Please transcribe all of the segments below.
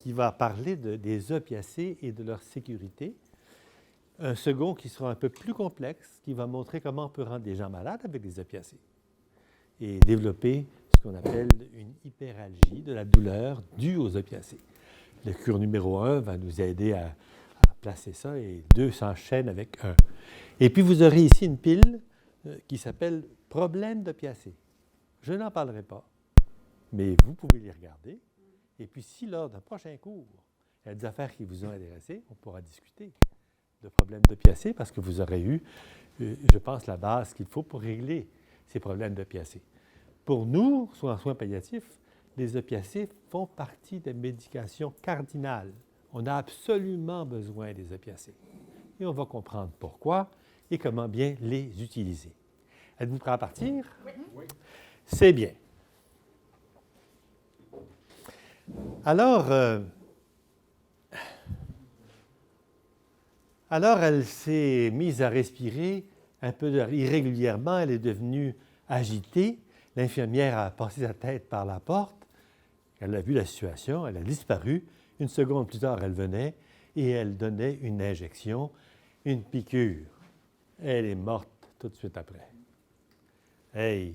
qui va parler des opiacés et de leur sécurité. Un second qui sera un peu plus complexe, qui va montrer comment on peut rendre des gens malades avec des opiacés et développer ce qu'on appelle une hyperalgie, de la douleur due aux opiacés. Le cours numéro 1 va nous aider à placer ça et 2 s'enchaînent avec 1. Et puis, vous aurez ici une pile qui s'appelle « Problème d'opiacés ». Je n'en parlerai pas, mais vous pouvez les regarder. Et puis, si lors d'un prochain cours, il y a des affaires qui vous ont intéressé, on pourra discuter de problèmes d'opiacés parce que vous aurez eu, je pense, la base qu'il faut pour régler ces problèmes d'opiacés. Pour nous, soit en soins palliatifs, les opiacés font partie des médications cardinales. On a absolument besoin des opiacés. Et on va comprendre pourquoi et comment bien les utiliser. Êtes-vous prêts à partir? Oui. C'est bien. Alors, elle s'est mise à respirer un peu irrégulièrement. Elle est devenue agitée. L'infirmière a passé sa tête par la porte. Elle a vu la situation. Elle a disparu. Une seconde plus tard, elle venait et elle donnait une injection, une piqûre. Elle est morte tout de suite après. Hey,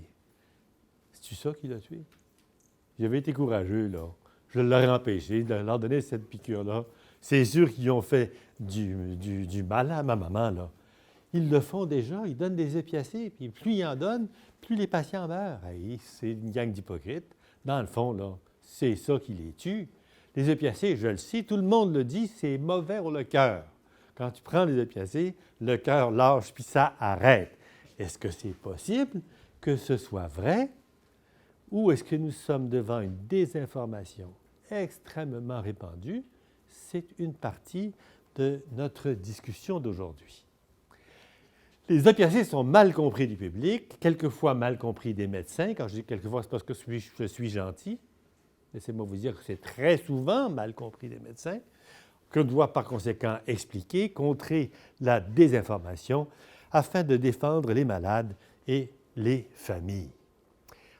c'est-tu ça qui l'a tué? J'avais été courageux, là. Je l'aurais empêché de leur donner cette piqûre-là. C'est sûr qu'ils ont fait du mal à ma maman, là. Ils le font déjà, ils donnent des opiacés, puis plus ils en donnent, plus les patients meurent. Hey, c'est une gang d'hypocrites. Dans le fond, là, c'est ça qui les tue. Les opiacés, je le sais, tout le monde le dit, c'est mauvais pour le cœur. Quand tu prends les opiacés, le cœur lâche, puis ça arrête. Est-ce que c'est possible que ce soit vrai? Ou est-ce que nous sommes devant une désinformation extrêmement répandue? C'est une partie de notre discussion d'aujourd'hui. Les opiacés sont mal compris du public, quelquefois mal compris des médecins. Quand je dis quelquefois, c'est parce que je suis gentil. Laissez-moi vous dire que c'est très souvent mal compris des médecins, qu'on doit par conséquent expliquer, contrer la désinformation afin de défendre les malades et les familles.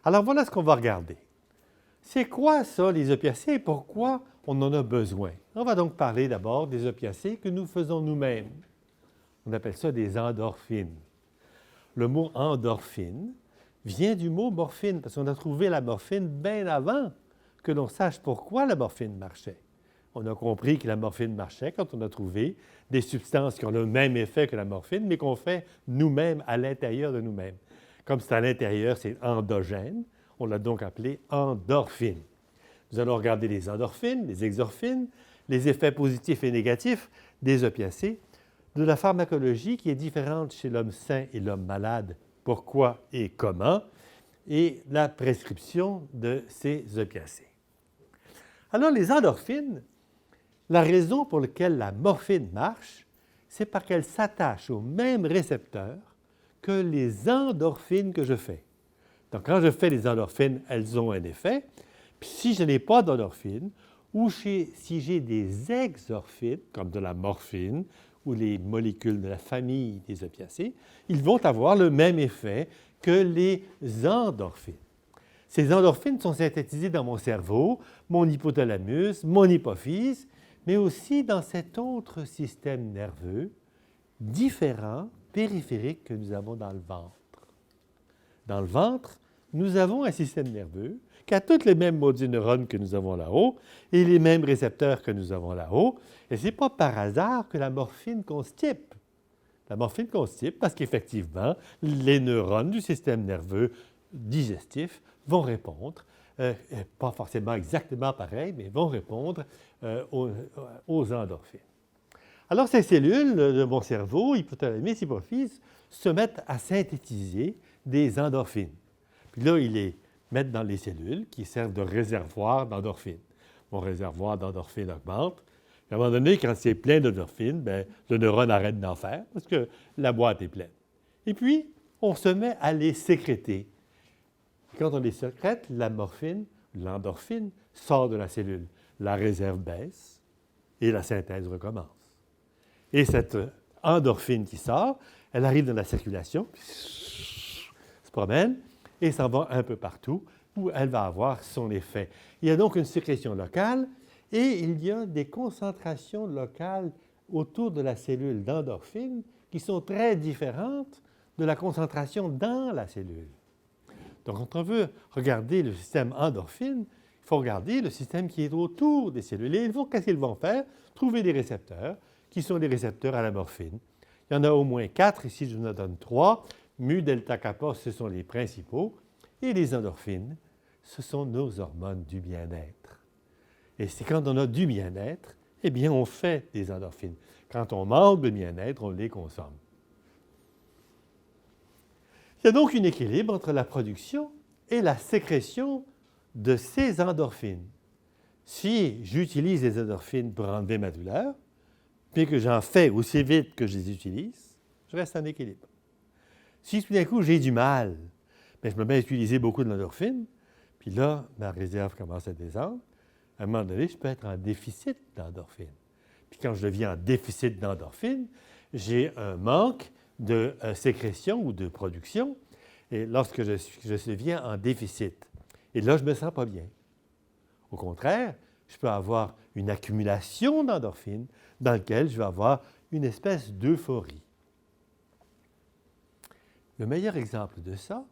Alors voilà ce qu'on va regarder. C'est quoi ça, les opiacés, et pourquoi on en a besoin? On va donc parler d'abord des opiacés que nous faisons nous-mêmes. On appelle ça des endorphines. Le mot endorphine vient du mot morphine, parce qu'on a trouvé la morphine bien avant que l'on sache pourquoi la morphine marchait. On a compris que la morphine marchait quand on a trouvé des substances qui ont le même effet que la morphine, mais qu'on fait nous-mêmes à l'intérieur de nous-mêmes. Comme c'est à l'intérieur, c'est endogène, on l'a donc appelé endorphine. Nous allons regarder les endorphines, les exorphines, les effets positifs et négatifs des opiacés, de la pharmacologie qui est différente chez l'homme sain et l'homme malade, pourquoi et comment, et la prescription de ces opiacés. Alors, les endorphines, la raison pour laquelle la morphine marche, c'est parce qu'elle s'attache au même récepteur que les endorphines que je fais. Donc, quand je fais les endorphines, elles ont un effet. Puis, si je n'ai pas d'endorphines, ou si j'ai des exorphines, comme de la morphine, ou les molécules de la famille des opiacés, ils vont avoir le même effet que les endorphines. Ces endorphines sont synthétisées dans mon cerveau, mon hypothalamus, mon hypophyse, mais aussi dans cet autre système nerveux différent, périphérique que nous avons dans le ventre. Dans le ventre, nous avons un système nerveux qui a toutes les mêmes modules neurones que nous avons là-haut et les mêmes récepteurs que nous avons là-haut. Et ce n'est pas par hasard que la morphine constipe. La morphine constipe parce qu'effectivement, les neurones du système nerveux digestif vont répondre, pas forcément exactement pareil, mais vont répondre aux endorphines. Alors, ces cellules de mon cerveau, hypothalamus, hypophyse, se mettent à synthétiser des endorphines. Puis là, ils les mettent dans les cellules qui servent de réservoir d'endorphines. Mon réservoir d'endorphines augmente. À un moment donné, quand c'est plein d'endorphines, bien, le neurone arrête d'en faire parce que la boîte est pleine. Et puis, on se met à les sécréter. Quand on les sécrète, la morphine, l'endorphine, sort de la cellule. La réserve baisse et la synthèse recommence. Et cette endorphine qui sort, elle arrive dans la circulation, se promène et s'en va un peu partout où elle va avoir son effet. Il y a donc une sécrétion locale Et il y a des concentrations locales autour de la cellule d'endorphine qui sont très différentes de la concentration dans la cellule. Donc, quand on veut regarder le système endorphine, il faut regarder le système qui est autour des cellules. Et qu'est-ce qu'ils vont faire? Trouver des récepteurs qui sont des récepteurs à la morphine. Il y en a au moins 4, ici je vous en donne 3. Mu, delta, kappa, ce sont les principaux. Et les endorphines, ce sont nos hormones du bien-être. Et c'est quand on a du bien-être, eh bien, on fait des endorphines. Quand on manque de bien-être, on les consomme. Il y a donc un équilibre entre la production et la sécrétion de ces endorphines. Si j'utilise les endorphines pour enlever ma douleur, puis que j'en fais aussi vite que je les utilise, je reste en équilibre. Si tout d'un coup j'ai du mal, bien, je me mets à utiliser beaucoup d'endorphines, puis là, ma réserve commence à descendre. À un moment donné, je peux être en déficit d'endorphines. Puis quand je deviens en déficit d'endorphines, j'ai un manque de sécrétion ou de production, et lorsque je deviens en déficit, et là, je ne me sens pas bien. Au contraire, je peux avoir une accumulation d'endorphines dans laquelle je vais avoir une espèce d'euphorie. Le meilleur exemple de ça,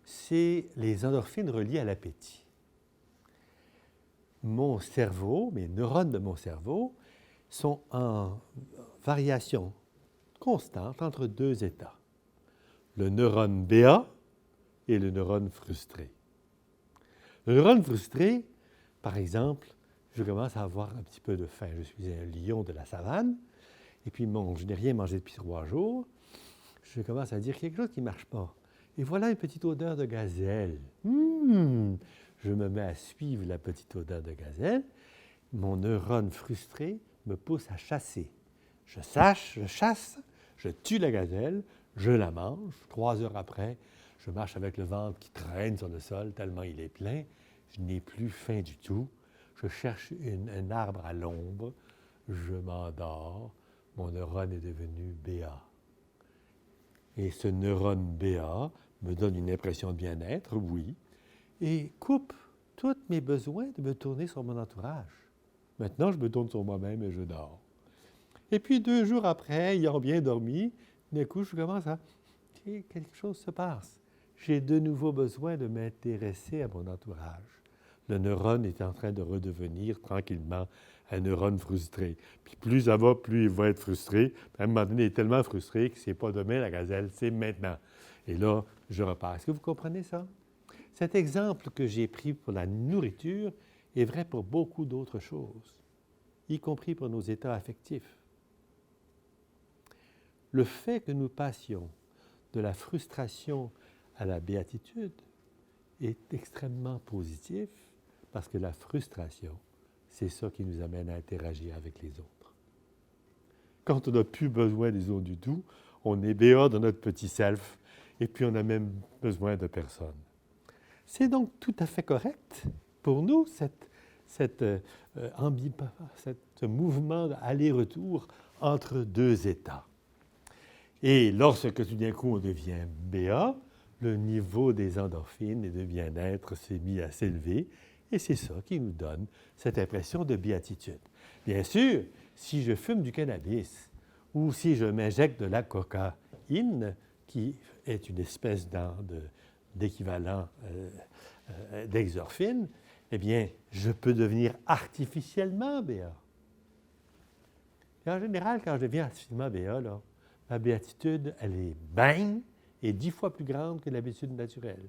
c'est les endorphines reliées à l'appétit. Mon cerveau, mes neurones de mon cerveau, sont en variation constante entre deux états. Le neurone béat et le neurone frustré. Le neurone frustré, par exemple, je commence à avoir un petit peu de faim. Je suis un lion de la savane, et puis je n'ai rien mangé depuis 3 jours. Je commence à dire quelque chose qui ne marche pas. Et voilà une petite odeur de gazelle. Je me mets à suivre la petite odeur de gazelle. Mon neurone frustré me pousse à chasser. Je chasse, je tue la gazelle, je la mange. 3 heures après, je marche avec le ventre qui traîne sur le sol tellement il est plein. Je n'ai plus faim du tout. Je cherche un arbre à l'ombre. Je m'endors. Mon neurone est devenu béat. Et ce neurone béat me donne une impression de bien-être, oui, et coupe tous mes besoins de me tourner sur mon entourage. Maintenant, je me tourne sur moi-même et je dors. Et puis 2 jours après, ayant bien dormi, d'un coup, je commence à... quelque chose se passe. J'ai de nouveau besoin de m'intéresser à mon entourage. Le neurone est en train de redevenir tranquillement un neurone frustré. Puis plus ça va, plus il va être frustré. Puis à un moment donné, il est tellement frustré que ce n'est pas demain la gazelle, c'est maintenant. Et là, je repars. Est-ce que vous comprenez ça? Cet exemple que j'ai pris pour la nourriture est vrai pour beaucoup d'autres choses, y compris pour nos états affectifs. Le fait que nous passions de la frustration à la béatitude est extrêmement positif parce que la frustration, c'est ça qui nous amène à interagir avec les autres. Quand on n'a plus besoin des autres du tout, on est béat dans notre petit self et puis on n'a même besoin de personne. C'est donc tout à fait correct pour nous, ce mouvement d'aller-retour entre deux états. Et lorsque tout d'un coup on devient béat, le niveau des endorphines et de bien-être s'est mis à s'élever, et c'est ça qui nous donne cette impression de béatitude. Bien sûr, si je fume du cannabis ou si je m'injecte de la cocaïne, qui est une espèce d'équivalent d'exorphine, eh bien, je peux devenir artificiellement béat. Et en général, quand je deviens artificiellement béat, là, ma béatitude, elle est bang, et 10 fois plus grande que l'habitude naturelle.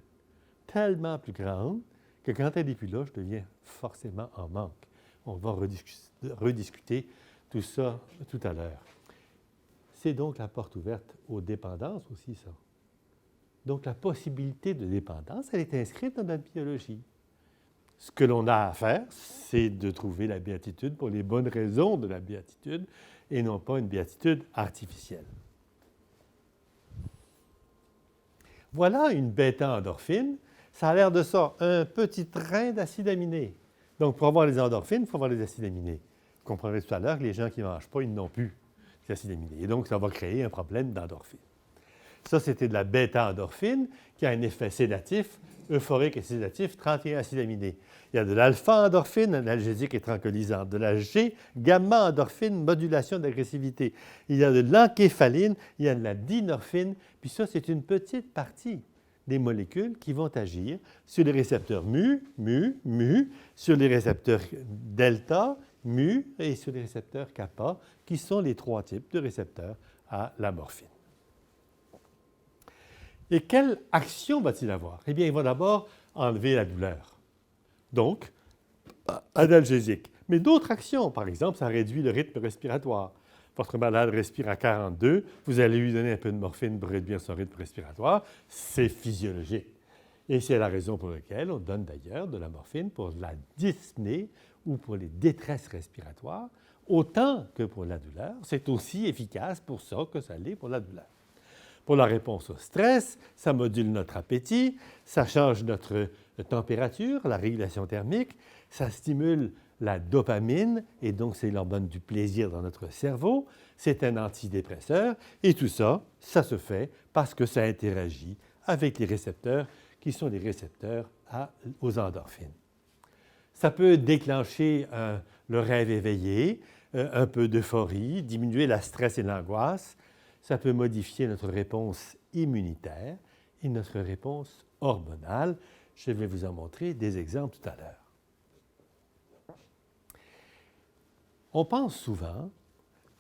Tellement plus grande que quand elle n'est plus là, je deviens forcément en manque. On va rediscuter tout ça tout à l'heure. C'est donc la porte ouverte aux dépendances aussi, ça. Donc la possibilité de dépendance, elle est inscrite dans notre biologie. Ce que l'on a à faire, c'est de trouver la béatitude pour les bonnes raisons de la béatitude et non pas une béatitude artificielle. Voilà une bêta-endorphine. Ça a l'air de ça, un petit train d'acides aminés. Donc, pour avoir les endorphines, il faut avoir les acides aminés. Vous comprendrez tout à l'heure que les gens qui ne mangent pas, ils n'ont plus les acides aminés. Et donc, ça va créer un problème d'endorphine. Ça, c'était de la bêta-endorphine qui a un effet sédatif, euphorique et sédatif, 31 acétaminé. Il y a de l'alpha-endorphine, analgésique et tranquillisante. De la G-gamma-endorphine, modulation d'agressivité. Il y a de l'encéphaline, il y a de la dynorphine. Puis ça, c'est une petite partie des molécules qui vont agir sur les récepteurs mu, sur les récepteurs delta, mu, et sur les récepteurs kappa, qui sont les 3 types de récepteurs à la morphine. Et quelle action va-t-il avoir? Eh bien, il va d'abord enlever la douleur. Donc, analgésique. Mais d'autres actions, par exemple, ça réduit le rythme respiratoire. Votre malade respire à 42, vous allez lui donner un peu de morphine pour réduire son rythme respiratoire. C'est physiologique. Et c'est la raison pour laquelle on donne d'ailleurs de la morphine pour la dyspnée ou pour les détresses respiratoires, autant que pour la douleur. C'est aussi efficace pour ça que ça l'est pour la douleur. Pour la réponse au stress, ça module notre appétit, ça change notre température, la régulation thermique, ça stimule la dopamine, et donc c'est l'hormone du plaisir dans notre cerveau, c'est un antidépresseur, et tout ça, ça se fait parce que ça interagit avec les récepteurs qui sont les récepteurs aux endorphines. Ça peut déclencher le rêve éveillé, un peu d'euphorie, diminuer la stress et l'angoisse. Ça peut modifier notre réponse immunitaire et notre réponse hormonale. Je vais vous en montrer des exemples tout à l'heure. On pense souvent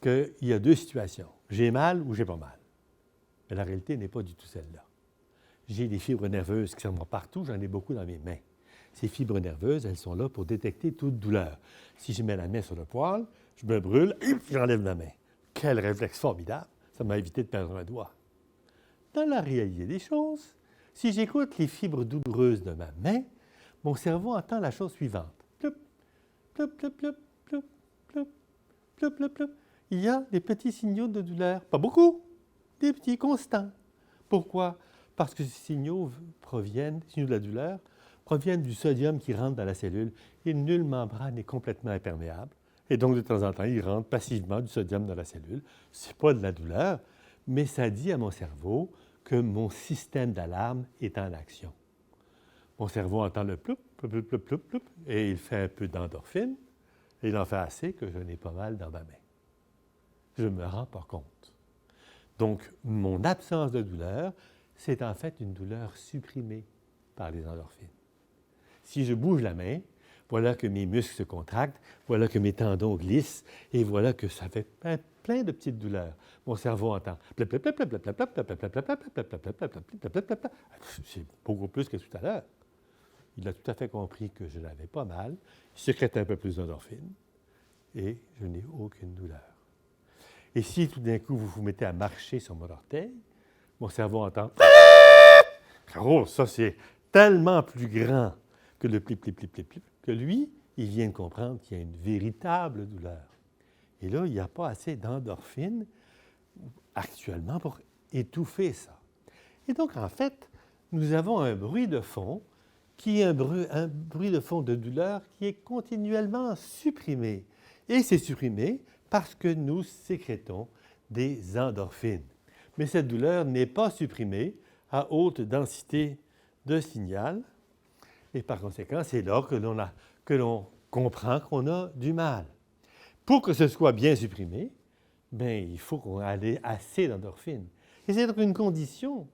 qu'il y a 2 situations. J'ai mal ou j'ai pas mal. Mais la réalité n'est pas du tout celle-là. J'ai des fibres nerveuses qui s'en vont partout, j'en ai beaucoup dans mes mains. Ces fibres nerveuses, elles sont là pour détecter toute douleur. Si je mets la main sur le poil, je me brûle, et j'enlève la main. Quel réflexe formidable! Ça m'a évité de perdre un doigt. Dans la réalité des choses, si j'écoute les fibres douloureuses de ma main, mon cerveau entend la chose suivante. Ploup, ploup, ploup, ploup, ploup, ploup, ploup, ploup, ploup. Il y a des petits signaux de douleur. Pas beaucoup, des petits constants. Pourquoi? Parce que ces signaux de la douleur, proviennent du sodium qui rentre dans la cellule et nulle membrane n'est complètement imperméable. Et donc, de temps en temps, il rentre passivement du sodium dans la cellule. Ce n'est pas de la douleur, mais ça dit à mon cerveau que mon système d'alarme est en action. Mon cerveau entend le ploup, ploup, ploup, ploup, ploup, ploup, et il fait un peu d'endorphine, et il en fait assez que je n'ai pas mal dans ma main. Je ne me rends pas compte. Donc, mon absence de douleur, c'est en fait une douleur supprimée par les endorphines. Si je bouge la main, voilà que mes muscles se contractent, voilà que mes tendons glissent, et voilà que ça fait plein de petites douleurs. Mon cerveau entend. C'est beaucoup plus que tout à l'heure. Il a tout à fait compris que je n'avais pas mal, il sécrète un peu plus d'endorphine, et je n'ai aucune douleur. Et si tout d'un coup vous vous mettez à marcher sur mon orteil, mon cerveau entend. Oh, ça c'est tellement plus grand que le plip, plip, plip, plip, plip, que lui, il vient de comprendre qu'il y a une véritable douleur. Et là, il n'y a pas assez d'endorphine actuellement pour étouffer ça. Et donc, en fait, nous avons un bruit de fond qui est un bruit de fond de douleur qui est continuellement supprimé. Et c'est supprimé parce que nous sécrétons des endorphines. Mais cette douleur n'est pas supprimée à haute densité de signal. Et par conséquent, c'est là que l'on comprend qu'on a du mal. Pour que ce soit bien supprimé, bien, il faut qu'on ait assez d'endorphines. Et c'est donc une condition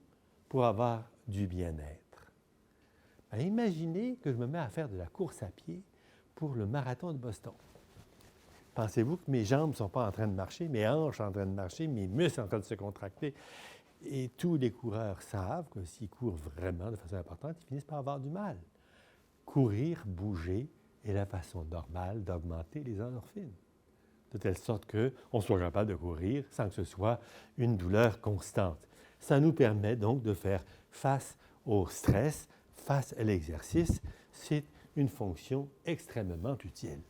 pour avoir du bien-être. Ben, imaginez que je me mets à faire de la course à pied pour le marathon de Boston. Pensez-vous que mes jambes ne sont pas en train de marcher, mes hanches sont en train de marcher, mes muscles sont en train de se contracter? Et tous les coureurs savent que s'ils courent vraiment de façon importante, ils finissent par avoir du mal. Courir, bouger est la façon normale d'augmenter les endorphines, de telle sorte qu'on soit capable de courir sans que ce soit une douleur constante. Ça nous permet donc de faire face au stress, face à l'exercice. C'est une fonction extrêmement utile.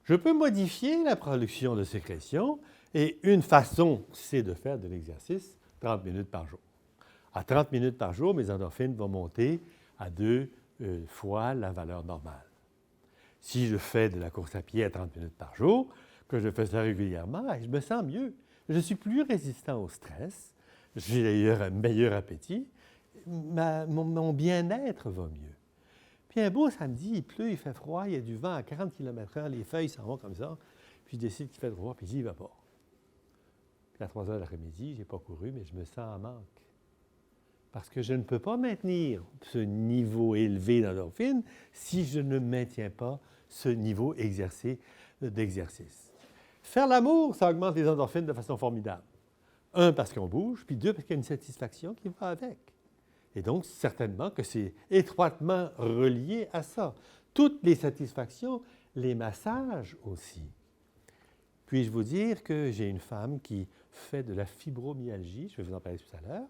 Je peux modifier la production de sécrétion et une façon, c'est de faire de l'exercice 30 minutes par jour. À 30 minutes par jour, mes endorphines vont monter à 2 fois la valeur normale. Si je fais de la course à pied à 30 minutes par jour, que je fais ça régulièrement, je me sens mieux. je suis plus résistant au stress, j'ai d'ailleurs un meilleur appétit, mon bien-être va mieux. Puis un beau samedi, il pleut, il fait froid, il y a du vent à 40 km/h, les feuilles s'en vont comme ça, puis je décide qu'il fait trop froid, puis j'y vais pas. Puis à 3 heures de l'après-midi, je n'ai pas couru, mais je me sens en manque. Parce que je ne peux pas maintenir ce niveau élevé d'endorphine si je ne maintiens pas ce niveau d'exercice. Faire l'amour, ça augmente les endorphines de façon formidable. Un, parce qu'on bouge, puis deux, parce qu'il y a une satisfaction qui va avec. Et donc, certainement que c'est étroitement relié à ça. Toutes les satisfactions, les massages aussi. Puis-je vous dire que j'ai une femme qui fait de la fibromyalgie, je vais vous en parler tout à l'heure.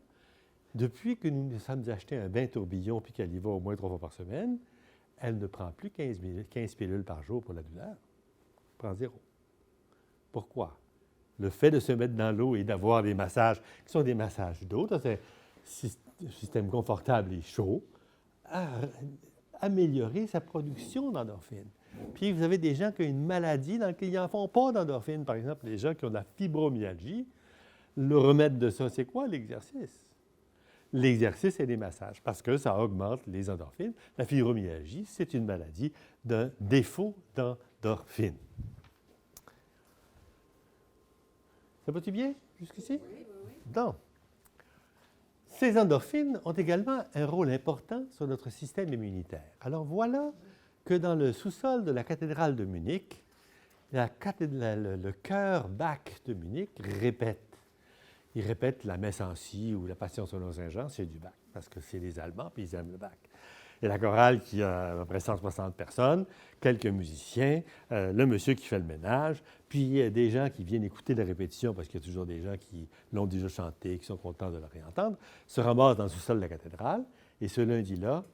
Depuis que nous nous sommes achetés un bain tourbillon puis qu'elle y va au moins 3 fois par semaine, elle ne prend plus 15 pilules par jour pour la douleur. Elle prend 0. Pourquoi? Le fait de se mettre dans l'eau et d'avoir des massages, qui sont des massages d'eau, c'est un système confortable et chaud, a amélioré sa production d'endorphines. Puis vous avez des gens qui ont une maladie dans laquelle ils n'en font pas d'endorphines. Par exemple, les gens qui ont de la fibromyalgie, le remède de ça, c'est quoi? L'exercice. L'exercice et les massages, parce que ça augmente les endorphines. La fibromyalgie, c'est une maladie d'un défaut d'endorphines. Ça va-tu bien jusqu'ici? Oui. Donc, ces endorphines ont également un rôle important sur notre système immunitaire. Alors voilà que dans le sous-sol de la cathédrale de Munich, le chœur Bach de Munich répète. Il répète la messe en si ou la Passion selon Saint Jean, c'est du Bach, parce que c'est les Allemands, puis ils aiment le Bach. Et la chorale qui a à peu près 160 personnes, quelques musiciens, le monsieur qui fait le ménage, puis des gens qui viennent écouter la répétition, parce qu'il y a toujours des gens qui l'ont déjà chanté, qui sont contents de le réentendre, se ramassent dans le sous-sol de la cathédrale. Et ce lundi-là,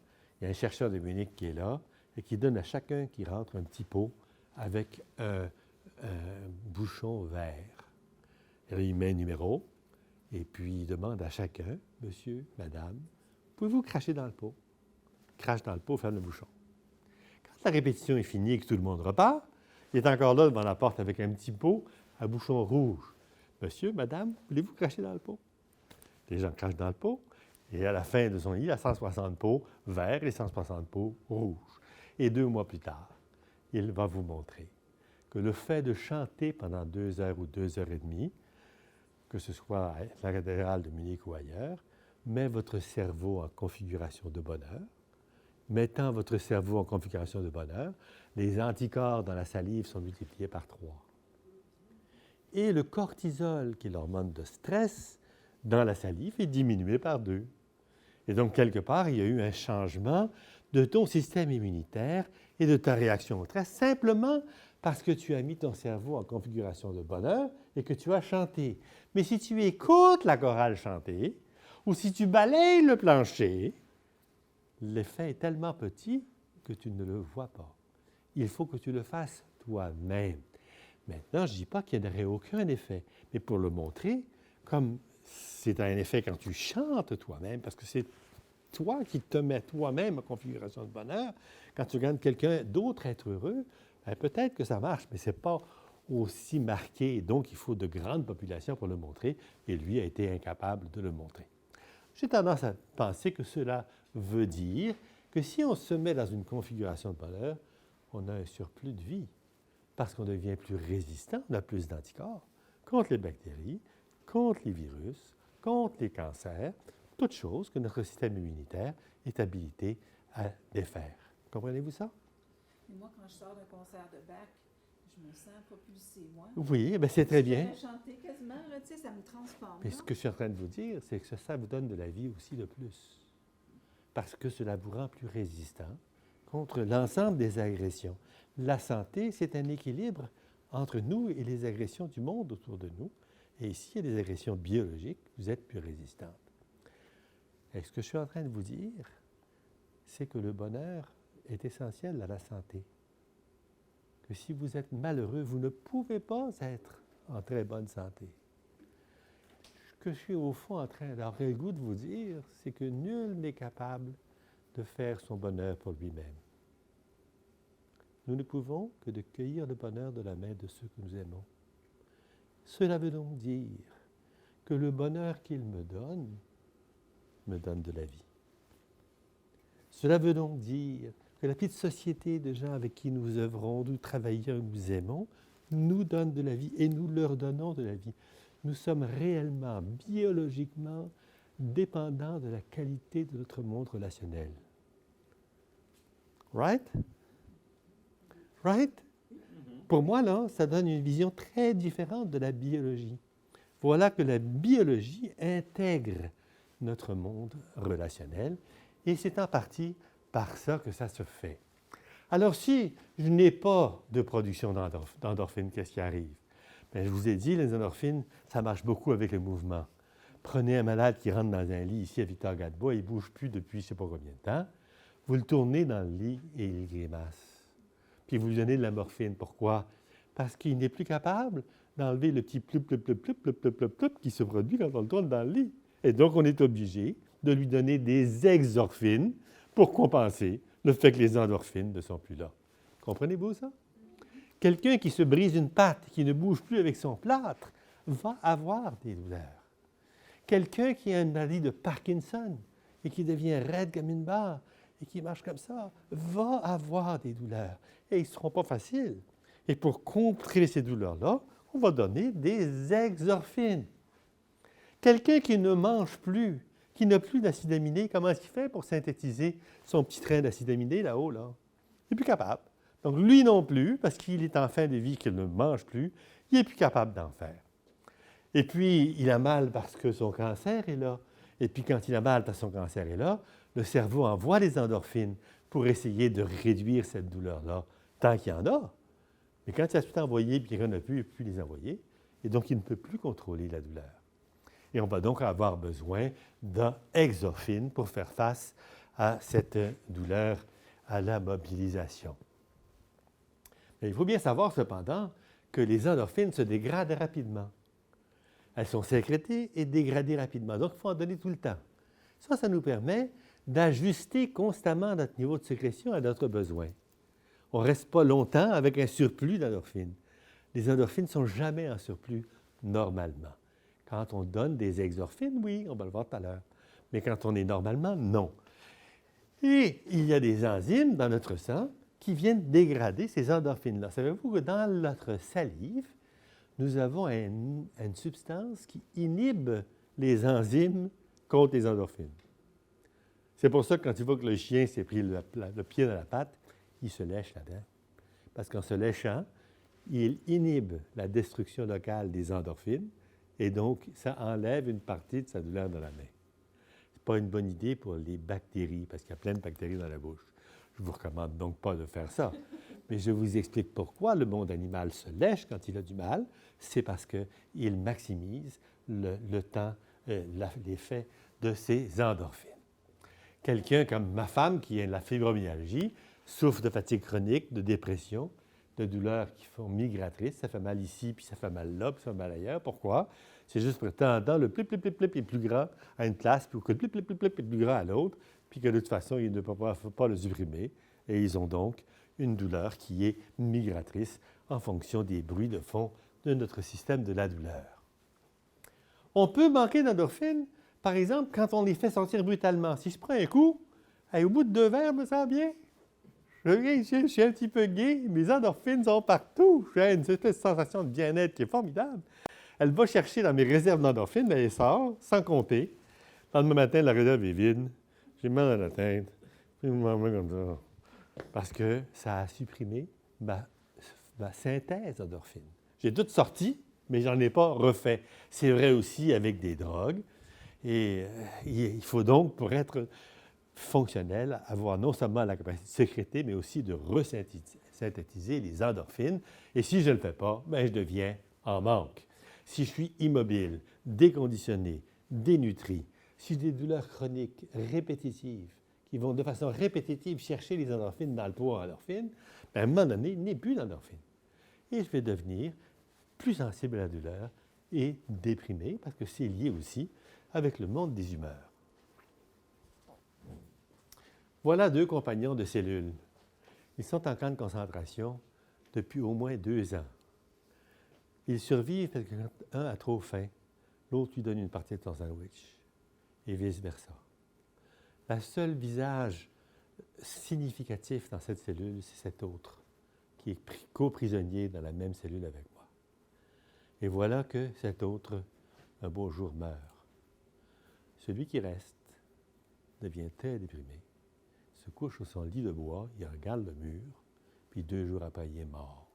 il y a un chercheur de Munich qui est là et qui donne à chacun qui rentre un petit pot avec un bouchon vert. Et là, il met un numéro. Et puis, il demande à chacun, monsieur, madame, pouvez-vous cracher dans le pot? Crache dans le pot, ferme le bouchon. Quand la répétition est finie et que tout le monde repart, il est encore là devant la porte avec un petit pot à bouchon rouge. Monsieur, madame, voulez-vous cracher dans le pot? Les gens crachent dans le pot. Et à la fin de son lit, il y a 160 pots verts et 160 pots rouges. Et 2 mois plus tard, il va vous montrer que le fait de chanter pendant 2 heures ou 2 heures et demie, que ce soit à la cathédrale de Munich ou ailleurs, met votre cerveau en configuration de bonheur. Mettant votre cerveau en configuration de bonheur, les anticorps dans la salive sont multipliés par 3. Et le cortisol, qui est l'hormone de stress, dans la salive est diminué par 2. Et donc, quelque part, il y a eu un changement de ton système immunitaire et de ta réaction au stress, simplement parce que tu as mis ton cerveau en configuration de bonheur et que tu as chanté. Mais si tu écoutes la chorale chanter, ou si tu balayes le plancher, l'effet est tellement petit que tu ne le vois pas. Il faut que tu le fasses toi-même. Maintenant, je ne dis pas qu'il n'y aurait aucun effet, mais pour le montrer, comme c'est un effet quand tu chantes toi-même, parce que c'est toi qui te mets toi-même en configuration de bonheur, quand tu regardes quelqu'un d'autre être heureux, bien, peut-être que ça marche, mais ce n'est pas aussi marqué. Donc, il faut de grandes populations pour le montrer, et lui a été incapable de le montrer. J'ai tendance à penser que cela veut dire que si on se met dans une configuration de bonheur, on a un surplus de vie, parce qu'on devient plus résistant, on a plus d'anticorps contre les bactéries, contre les virus, contre les cancers, toutes choses que notre système immunitaire est habilité à défaire. Comprenez-vous ça? Et moi, quand je sors d'un concert de Bach, je me sens propulsée, moi. Oui, bien c'est très bien. Je chanter quasiment, là, tu sais, ça me transforme. Mais ce que je suis en train de vous dire, c'est que ça vous donne de la vie aussi de plus. Parce que cela vous rend plus résistant contre l'ensemble des agressions. La santé, c'est un équilibre entre nous et les agressions du monde autour de nous. Et ici, il y a des agressions biologiques, vous êtes plus résistante. Et ce que je suis en train de vous dire, c'est que le bonheur est essentiel à la santé. Que si vous êtes malheureux, vous ne pouvez pas être en très bonne santé. Ce que je suis au fond en train d'avoir le goût de vous dire, c'est que nul n'est capable de faire son bonheur pour lui-même. Nous ne pouvons que de cueillir le bonheur de la main de ceux que nous aimons. Cela veut donc dire que le bonheur qu'il me donne de la vie. Cela veut donc dire que la petite société de gens avec qui nous œuvrons, nous travaillons, nous aimons, nous donne de la vie et nous leur donnons de la vie. Nous sommes réellement, biologiquement dépendants de la qualité de notre monde relationnel. Right? Right? Pour moi, là, ça donne une vision très différente de la biologie. Voilà que la biologie intègre notre monde relationnel et c'est en partie par ça que ça se fait. Alors, si je n'ai pas de production d'endorphines, qu'est-ce qui arrive? Bien, je vous ai dit, les endorphines, ça marche beaucoup avec le mouvement. Prenez un malade qui rentre dans un lit ici à Victor-Gadebois, il ne bouge plus depuis je ne sais pas combien de temps. Vous le tournez dans le lit et il grimace. Puis vous lui donnez de la morphine. Pourquoi? Parce qu'il n'est plus capable d'enlever le petit ploup, ploup, ploup, ploup, ploup, ploup, ploup, ploup qui se produit quand on le tourne dans le lit. Et donc, on est obligé de lui donner des exorphines pour compenser le fait que les endorphines ne sont plus là. Comprenez-vous ça? Quelqu'un qui se brise une patte, qui ne bouge plus avec son plâtre, va avoir des douleurs. Quelqu'un qui a une maladie de Parkinson et qui devient raide comme une barre et qui marche comme ça, va avoir des douleurs. Et ils ne seront pas faciles. Et pour contrer ces douleurs-là, on va donner des exorphines. Quelqu'un qui ne mange plus, qui n'a plus d'acide aminé, comment est-ce qu'il fait pour synthétiser son petit train d'acide aminé là-haut, là? Il n'est plus capable. Donc, lui non plus, parce qu'il est en fin de vie qu'il ne mange plus, il n'est plus capable d'en faire. Et puis, il a mal parce que son cancer est là. Et puis, quand il a mal parce que son cancer est là, le cerveau envoie les endorphines pour essayer de réduire cette douleur-là, tant qu'il y en a. Mais quand il a tout envoyé et qu'il n'en a plus, il ne peut plus les envoyer. Et donc, il ne peut plus contrôler la douleur. Et on va donc avoir besoin d'exorphine pour faire face à cette douleur, à la mobilisation. Mais il faut bien savoir cependant que les endorphines se dégradent rapidement. Elles sont sécrétées et dégradées rapidement. Donc, il faut en donner tout le temps. Ça nous permet d'ajuster constamment notre niveau de sécrétion à notre besoin. On ne reste pas longtemps avec un surplus d'endorphines. Les endorphines ne sont jamais en surplus normalement. Quand on donne des exorphines, oui, on va le voir tout à l'heure. Mais quand on est normalement, non. Et il y a des enzymes dans notre sang qui viennent dégrader ces endorphines-là. Savez-vous que dans notre salive, nous avons une substance qui inhibe les enzymes contre les endorphines. C'est pour ça que quand il voit que le chien s'est pris le pied dans la patte, il se lèche là-dedans. Parce qu'en se léchant, il inhibe la destruction locale des endorphines et donc ça enlève une partie de sa douleur dans la main. Ce n'est pas une bonne idée pour les bactéries, parce qu'il y a plein de bactéries dans la bouche. Je ne vous recommande donc pas de faire ça. Mais je vous explique pourquoi le monde animal se lèche quand il a du mal. C'est parce qu'il maximise le temps, l'effet de ses endorphines. Quelqu'un comme ma femme qui a de la fibromyalgie souffre de fatigue chronique, de dépression, de douleurs qui sont migratrices. Ça fait mal ici, puis ça fait mal là, puis ça fait mal ailleurs. Pourquoi? C'est juste que de temps en temps, le plip, plip, plip, plip est plus grand à une place, puis que le plip, plip, plip, plip est plus grand à l'autre, puis que de toute façon, ils ne peuvent pas le supprimer. Et ils ont donc une douleur qui est migratrice en fonction des bruits de fond de notre système de la douleur. On peut manquer d'endorphines, par exemple, quand on les fait sortir brutalement. Si je prends un coup, au bout de 2 verres, je me sens bien. Je suis un petit peu gai, mes endorphines sont partout. J'ai une espèce de sensation de bien-être qui est formidable. Elle va chercher dans mes réserves d'endorphines, elle sort, sans compter. Le lendemain matin, la réserve est vide. J'ai mal à la tête. Puis je me mets comme ça. Parce que ça a supprimé ma synthèse d'endorphines. J'ai toutes sorti, mais je n'en ai pas refait. C'est vrai aussi avec des drogues. Et il faut donc, pour être fonctionnel, avoir non seulement la capacité de sécréter, mais aussi de resynthétiser les endorphines. Et si je ne le fais pas, bien, je deviens en manque. Si je suis immobile, déconditionné, dénutri, si j'ai des douleurs chroniques répétitives, qui vont de façon répétitive chercher les endorphines dans le pot à endorphines, bien, à un moment donné, il n'y a plus d'endorphines. Et je vais devenir plus sensible à la douleur et déprimé, parce que c'est lié aussi avec le monde des humeurs. Voilà 2 compagnons de cellules. Ils sont en camp de concentration depuis au moins 2 ans. Ils survivent parce qu'un a trop faim, l'autre lui donne une partie de son sandwich, et vice-versa. Le seul visage significatif dans cette cellule, c'est cet autre, qui est co-prisonnier dans la même cellule avec moi. Et voilà que cet autre, un beau jour, meurt. Celui qui reste devient très déprimé, se couche sur son lit de bois, il regarde le mur, puis 2 jours après, il est mort.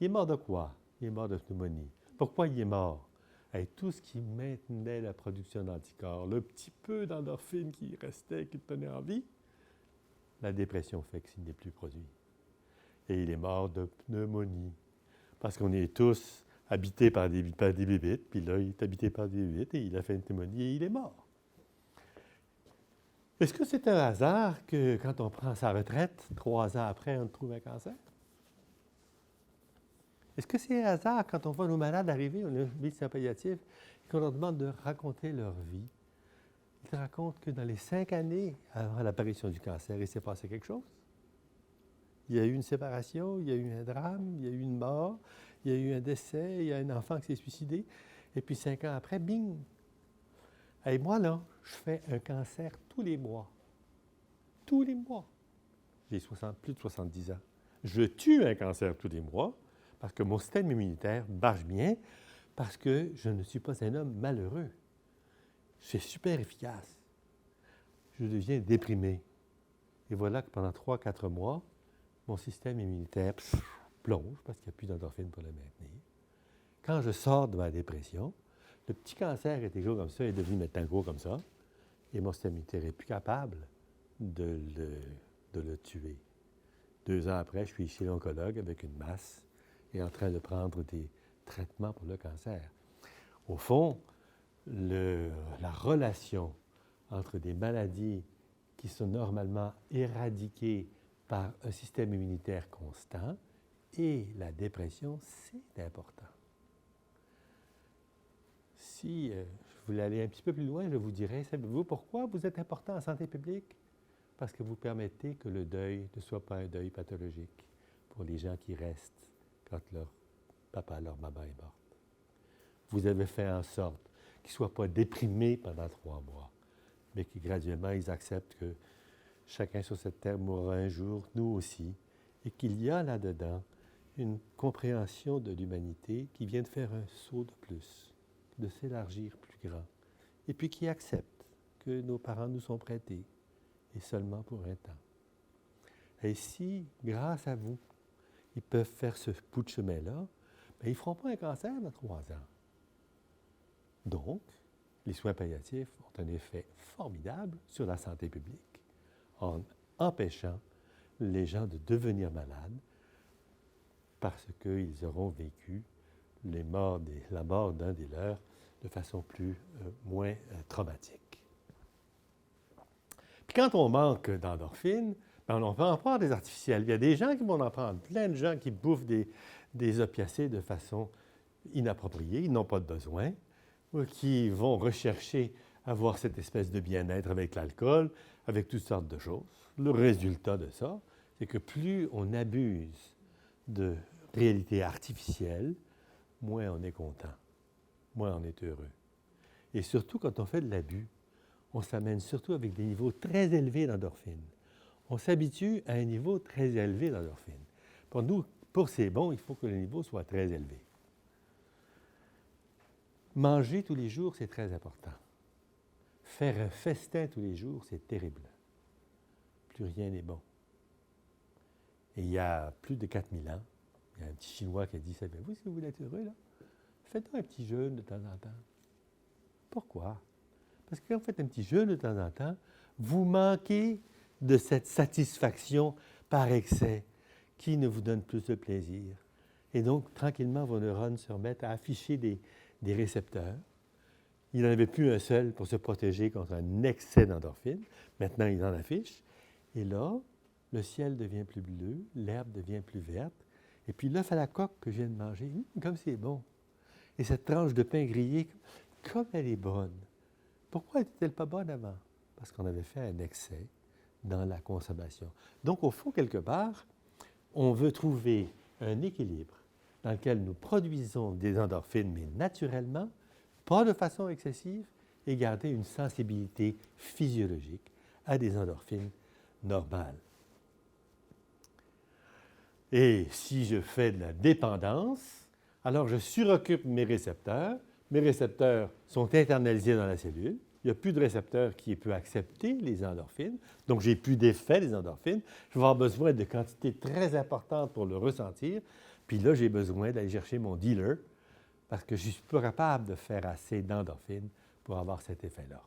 Il est mort de quoi? Il est mort de pneumonie. Pourquoi il est mort? Avec tout ce qui maintenait la production d'anticorps, le petit peu d'endorphine qui restait, qui le tenait en vie, la dépression fait qu'il n'est plus produit. Et il est mort de pneumonie. Parce qu'on est tous habités par des bébites, puis là, il est habité par des bébites, et il a fait une pneumonie, et il est mort. Est-ce que c'est un hasard que quand on prend sa retraite, 3 ans après, on trouve un cancer? Est-ce que c'est un hasard quand on voit nos malades arriver, on a une médecine palliative, et qu'on leur demande de raconter leur vie? Ils racontent que dans les 5 années avant l'apparition du cancer, il s'est passé quelque chose. Il y a eu une séparation, il y a eu un drame, il y a eu une mort, il y a eu un décès, il y a un enfant qui s'est suicidé. Et puis 5 ans après, bing! Et moi, là, je fais un cancer tous les mois. Tous les mois. J'ai plus de 70 ans. Je tue un cancer tous les mois parce que mon système immunitaire marche bien, parce que je ne suis pas un homme malheureux. C'est super efficace. Je deviens déprimé. Et voilà que pendant 3-4 mois, mon système immunitaire plonge parce qu'il n'y a plus d'endorphine pour le maintenir. Quand je sors de ma dépression, le petit cancer était gros comme ça, est devenu maintenant gros comme ça, et mon système immunitaire n'est plus capable de le tuer. 2 ans après, je suis chez l'oncologue avec une masse et en train de prendre des traitements pour le cancer. Au fond, la relation entre des maladies qui sont normalement éradiquées par un système immunitaire constant et la dépression, c'est important. Si je voulais aller un petit peu plus loin, je vous dirais, savez-vous pourquoi vous êtes important en santé publique? Parce que vous permettez que le deuil ne soit pas un deuil pathologique pour les gens qui restent quand leur papa, leur maman est morte. Vous avez fait en sorte qu'ils ne soient pas déprimés pendant 3 mois, mais que graduellement, ils acceptent que chacun sur cette terre mourra un jour, nous aussi, et qu'il y a là-dedans une compréhension de l'humanité qui vient de faire un saut de plus, de s'élargir plus grand, et puis qui accepte que nos parents nous sont prêtés, et seulement pour un temps. Et si, grâce à vous, ils peuvent faire ce bout de chemin-là, bien, ils ne feront pas un cancer dans 3 ans. Donc, les soins palliatifs ont un effet formidable sur la santé publique en empêchant les gens de devenir malades parce qu'ils auront vécu la mort d'un des leurs de façon moins traumatique. Puis quand on manque d'endorphine, ben on peut en prendre des artificiels. Il y a des gens qui vont en prendre, plein de gens qui bouffent des opiacés de façon inappropriée, ils n'ont pas de besoin, ou qui vont rechercher avoir cette espèce de bien-être avec l'alcool, avec toutes sortes de choses. Le résultat de ça, c'est que plus on abuse de réalité artificielle, moins on est content, moins on est heureux. Et surtout, quand on fait de l'abus, on s'amène surtout avec des niveaux très élevés d'endorphine. On s'habitue à un niveau très élevé d'endorphine. Pour nous, pour c'est bon, il faut que le niveau soit très élevé. Manger tous les jours, c'est très important. Faire un festin tous les jours, c'est terrible. Plus rien n'est bon. Et il y a plus de 4000 ans, il y a un petit Chinois qui a dit, savez-vous, si vous voulez être heureux, là, faites un petit jeûne de temps en temps. Pourquoi? Parce que quand vous faites un petit jeûne de temps en temps, vous manquez de cette satisfaction par excès qui ne vous donne plus de plaisir. Et donc, tranquillement, vos neurones se remettent à afficher des récepteurs. Il n'en avait plus un seul pour se protéger contre un excès d'endorphine. Maintenant, il en affiche. Et là, le ciel devient plus bleu, l'herbe devient plus verte. Et puis l'œuf à la coque que je viens de manger, comme c'est bon. Et cette tranche de pain grillé, comme elle est bonne. Pourquoi n'était-elle pas bonne avant? Parce qu'on avait fait un excès dans la consommation. Donc, au fond, quelque part, on veut trouver un équilibre dans lequel nous produisons des endorphines, mais naturellement, pas de façon excessive, et garder une sensibilité physiologique à des endorphines normales. Et si je fais de la dépendance, alors je suroccupe mes récepteurs. Mes récepteurs sont internalisés dans la cellule. Il n'y a plus de récepteur qui peut accepter les endorphines, donc j'ai plus d'effet des endorphines. Je vais avoir besoin de quantités très importantes pour le ressentir. Puis là, j'ai besoin d'aller chercher mon dealer parce que je ne suis pas capable de faire assez d'endorphines pour avoir cet effet-là.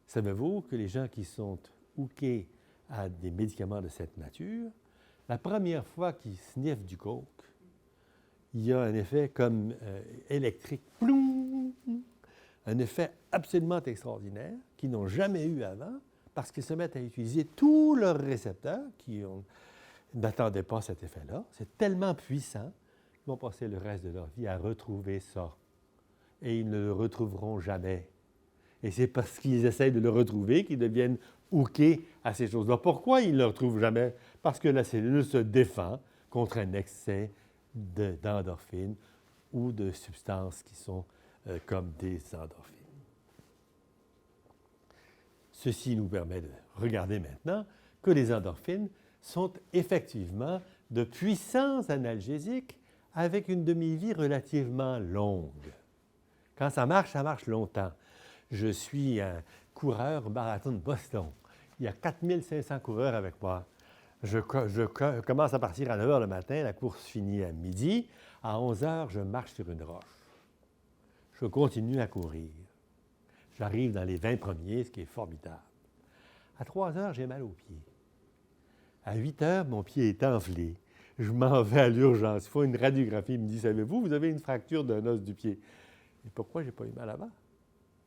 Savez-vous que les gens qui sont hookés à des médicaments de cette nature, la première fois qu'ils sniffent du coke, il y a un effet comme électrique, ploum, un effet absolument extraordinaire qu'ils n'ont jamais eu avant parce qu'ils se mettent à utiliser tous leurs récepteurs qui n'attendaient pas cet effet-là. C'est tellement puissant qu'ils vont passer le reste de leur vie à retrouver ça. Et ils ne le retrouveront jamais. Et c'est parce qu'ils essayent de le retrouver qu'ils deviennent hookés à ces choses-là. Pourquoi ils ne le retrouvent jamais? Parce que la cellule se défend contre un excès d'endorphines ou de substances qui sont comme des endorphines. Ceci nous permet de regarder maintenant que les endorphines sont effectivement de puissants analgésiques avec une demi-vie relativement longue. Quand ça marche longtemps. Je suis un coureur au marathon de Boston. Il y a 4500 coureurs avec moi. Je commence à partir à 9 h le matin, la course finit à midi. À 11 h, je marche sur une roche. Je continue à courir. J'arrive dans les 20 premiers, ce qui est formidable. À 3 h, j'ai mal aux pieds. À 8 h, mon pied est enflé. Je m'en vais à l'urgence. Il faut une radiographie. Il me dit, savez-vous, vous avez une fracture d'un os du pied. Et pourquoi je n'ai pas eu mal avant?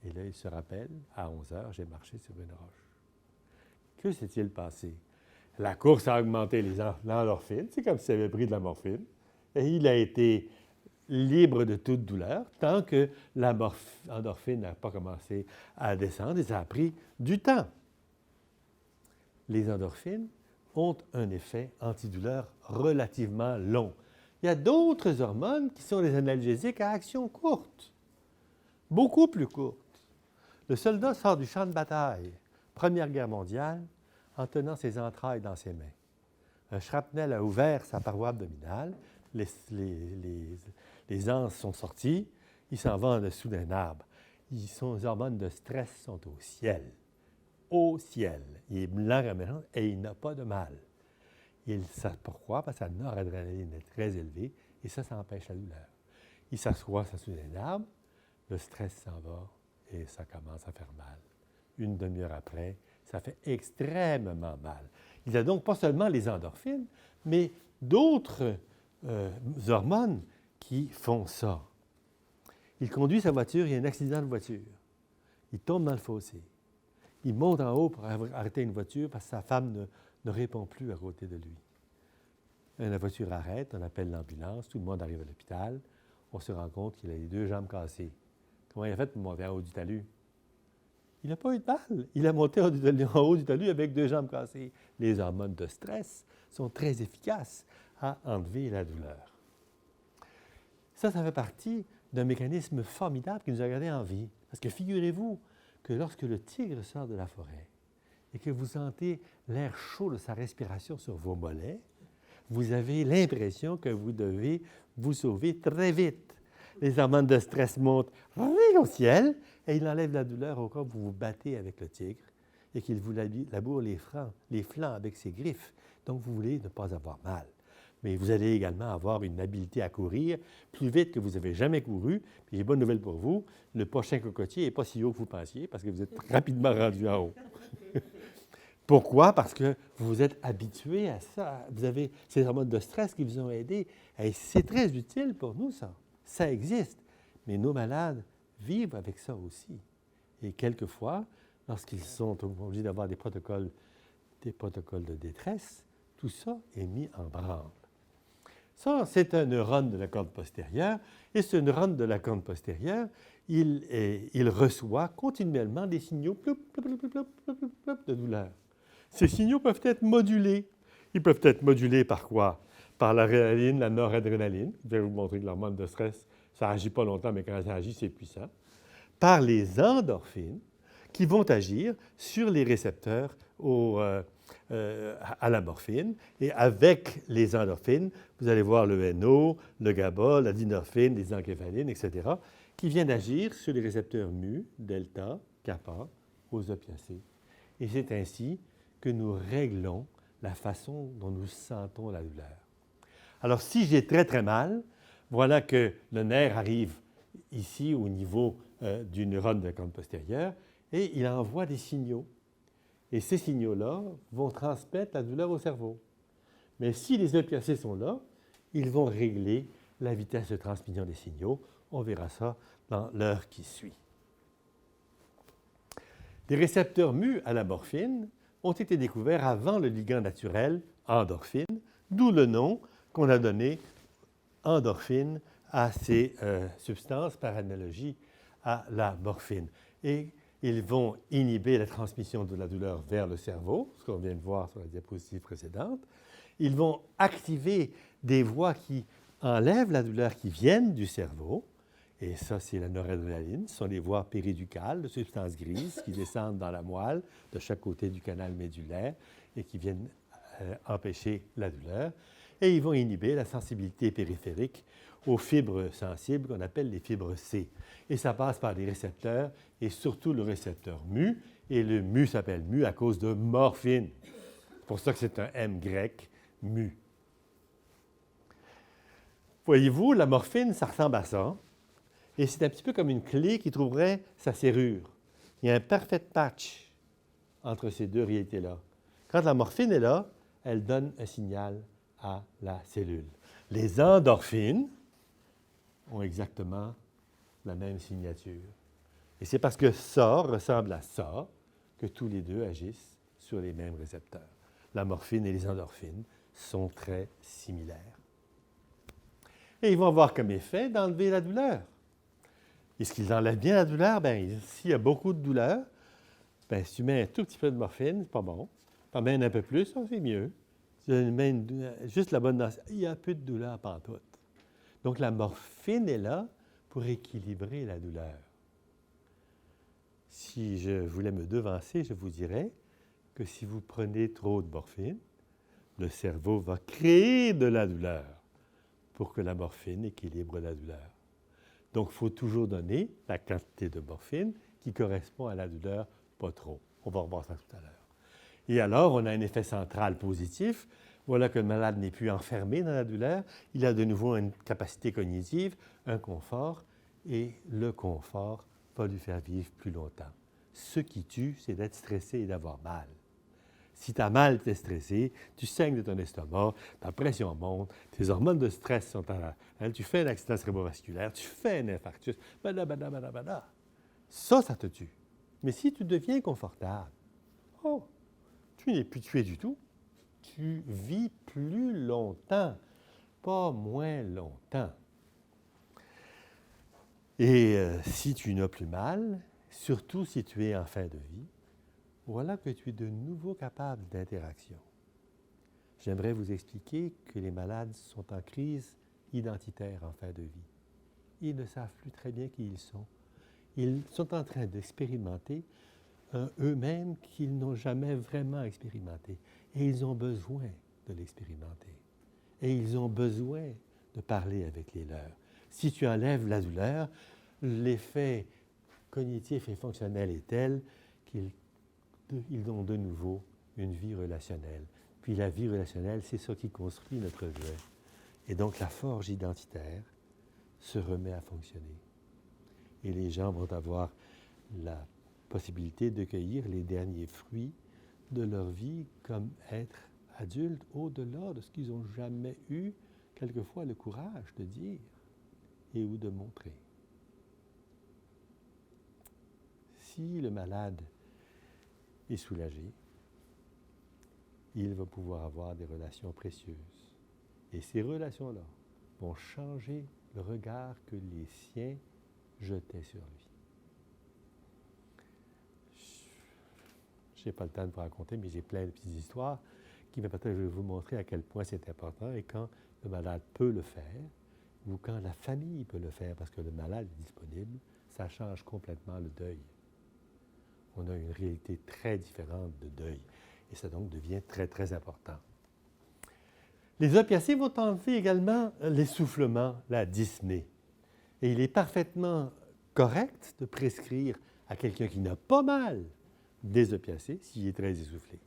Et là, il se rappelle, à 11 h, j'ai marché sur une roche. Que s'est-il passé? La course a augmenté l'endorphine. C'est comme s'il avait pris de la morphine. Et il a été libre de toute douleur tant que l'endorphine n'a pas commencé à descendre et ça a pris du temps. Les endorphines ont un effet antidouleur relativement long. Il y a d'autres hormones qui sont des analgésiques à action courte, beaucoup plus courte. Le soldat sort du champ de bataille, Première Guerre mondiale, en tenant ses entrailles dans ses mains. Un shrapnel a ouvert sa paroi abdominale, les anses sont sorties, il s'en va en dessous d'un arbre. Son hormone de stress sont au ciel. Au ciel. Il est blanc et il n'a pas de mal. Pourquoi? Parce que sa noradrénaline est très élevée et ça empêche la douleur. Il s'assoit sous un arbre, le stress s'en va et ça commence à faire mal. Une demi-heure après, ça fait extrêmement mal. Il y a donc pas seulement les endorphines, mais d'autres hormones qui font ça. Il conduit sa voiture, il y a un accident de voiture. Il tombe dans le fossé. Il monte en haut pour arrêter une voiture parce que sa femme ne répond plus à côté de lui. La voiture arrête, on appelle l'ambulance, tout le monde arrive à l'hôpital. On se rend compte qu'il a les 2 jambes cassées. Comment il a fait pour monter en haut du talus? Il n'a pas eu de mal. Il a monté en haut du talus avec 2 jambes cassées. Les hormones de stress sont très efficaces à enlever la douleur. Ça fait partie d'un mécanisme formidable qui nous a gardés en vie. Parce que figurez-vous que lorsque le tigre sort de la forêt et que vous sentez l'air chaud de sa respiration sur vos mollets, vous avez l'impression que vous devez vous sauver très vite. Les hormones de stress montent au ciel et il enlève la douleur au cas où vous vous battez avec le tigre et qu'il vous laboure les flancs avec ses griffes. Donc, vous voulez ne pas avoir mal. Mais vous allez également avoir une habileté à courir plus vite que vous n'avez jamais couru. Puis j'ai bonne nouvelle pour vous, le prochain cocotier n'est pas si haut que vous pensiez parce que vous êtes rapidement rendu en haut. Pourquoi? Parce que vous vous êtes habitué à ça. Vous avez ces hormones de stress qui vous ont aidé. Et c'est très utile pour nous, ça. Ça existe. Mais nos malades vivent avec ça aussi. Et quelquefois, lorsqu'ils sont obligés d'avoir des protocoles de détresse, tout ça est mis en branle. Ça, c'est un neurone de la corne postérieure. Et ce neurone de la corne postérieure, il reçoit continuellement des signaux de douleur. Ces signaux peuvent être modulés. Ils peuvent être modulés par quoi? par l'adrénaline, la noradrénaline. Je vais vous montrer que l'hormone de stress, ça n'agit pas longtemps, mais quand ça agit, c'est puissant. Par les endorphines, qui vont agir sur les récepteurs à la morphine. Et avec les endorphines, vous allez voir le NO, le GABA, la dynorphine, les encéphalines, etc., qui viennent agir sur les récepteurs mu, delta, kappa, aux opiacés. Et c'est ainsi que nous réglons la façon dont nous sentons la douleur. Alors, si j'ai très, très mal, voilà que le nerf arrive ici au niveau du neurone de la corne postérieure et il envoie des signaux. Et ces signaux-là vont transmettre la douleur au cerveau. Mais si les opiacés sont là, ils vont régler la vitesse de transmission des signaux. On verra ça dans l'heure qui suit. Les récepteurs mu à la morphine ont été découverts avant le ligand naturel endorphine, d'où le nom qu'on a donné endorphine à ces substances par analogie à la morphine. Et ils vont inhiber la transmission de la douleur vers le cerveau, ce qu'on vient de voir sur la diapositive précédente. Ils vont activer des voies qui enlèvent la douleur qui viennent du cerveau. Et ça, c'est la noradrénaline. Ce sont les voies périducales de substances grises qui descendent dans la moelle de chaque côté du canal médulaire et qui viennent empêcher la douleur. Et ils vont inhiber la sensibilité périphérique aux fibres sensibles qu'on appelle les fibres C. Et ça passe par les récepteurs et surtout le récepteur mu. Et le mu s'appelle mu à cause de morphine. C'est pour ça que c'est un M grec, mu. Voyez-vous, la morphine, ça ressemble à ça. Et c'est un petit peu comme une clé qui trouverait sa serrure. Il y a un parfait patch entre ces deux réalités-là. Quand la morphine est là, elle donne un signal à la cellule. Les endorphines ont exactement la même signature. Et c'est parce que ça ressemble à ça que tous les deux agissent sur les mêmes récepteurs. La morphine et les endorphines sont très similaires. Et ils vont avoir comme effet d'enlever la douleur. Est-ce qu'ils enlèvent bien la douleur? Bien, s'il y a beaucoup de douleur, bien, si tu mets un tout petit peu de morphine, c'est pas bon. Tu en mets un peu plus, c'est mieux. Si tu mets juste la bonne dose, il y a peu de douleur pantoute. Donc, la morphine est là pour équilibrer la douleur. Si je voulais me devancer, je vous dirais que si vous prenez trop de morphine, le cerveau va créer de la douleur pour que la morphine équilibre la douleur. Donc, il faut toujours donner la quantité de morphine qui correspond à la douleur, pas trop. On va revoir ça tout à l'heure. Et alors, on a un effet central positif. Voilà que le malade n'est plus enfermé dans la douleur. Il a de nouveau une capacité cognitive, un confort, et le confort va lui faire vivre plus longtemps. Ce qui tue, c'est d'être stressé et d'avoir mal. Si tu as mal, tu es stressé, tu saignes de ton estomac, ta pression monte, tes hormones de stress sont tu fais un accident cérébrovasculaire, tu fais un infarctus, ça te tue. Mais si tu deviens confortable, tu n'es plus tué du tout. Tu vis plus longtemps, pas moins longtemps. Et si tu n'as plus mal, surtout si tu es en fin de vie, voilà que tu es de nouveau capable d'interaction. J'aimerais vous expliquer que les malades sont en crise identitaire en fin de vie. Ils ne savent plus très bien qui ils sont. Ils sont en train d'expérimenter eux-mêmes qu'ils n'ont jamais vraiment expérimenté. Et ils ont besoin de l'expérimenter. Et ils ont besoin de parler avec les leurs. Si tu enlèves la douleur, l'effet cognitif et fonctionnel est tel qu'ils ont de nouveau une vie relationnelle. Puis la vie relationnelle, c'est ça qui construit notre jeu. Et donc la forge identitaire se remet à fonctionner. Et les gens vont avoir la possibilité de cueillir les derniers fruits de leur vie comme être adultes au-delà de ce qu'ils n'ont jamais eu, quelquefois, le courage de dire et ou de montrer. Si le malade est soulagé, il va pouvoir avoir des relations précieuses. Et ces relations-là vont changer le regard que les siens jetaient sur lui. Je n'ai pas le temps de vous raconter, mais j'ai plein de petites histoires qui me permettent de vous montrer à quel point c'est important. Et quand le malade peut le faire ou quand la famille peut le faire parce que le malade est disponible, ça change complètement le deuil. On a une réalité très différente de deuil et ça donc devient très, très important. Les opiacés vont enlever également l'essoufflement, la dyspnée. Et il est parfaitement correct de prescrire à quelqu'un qui n'a pas mal des opiacés s'il est très essoufflé.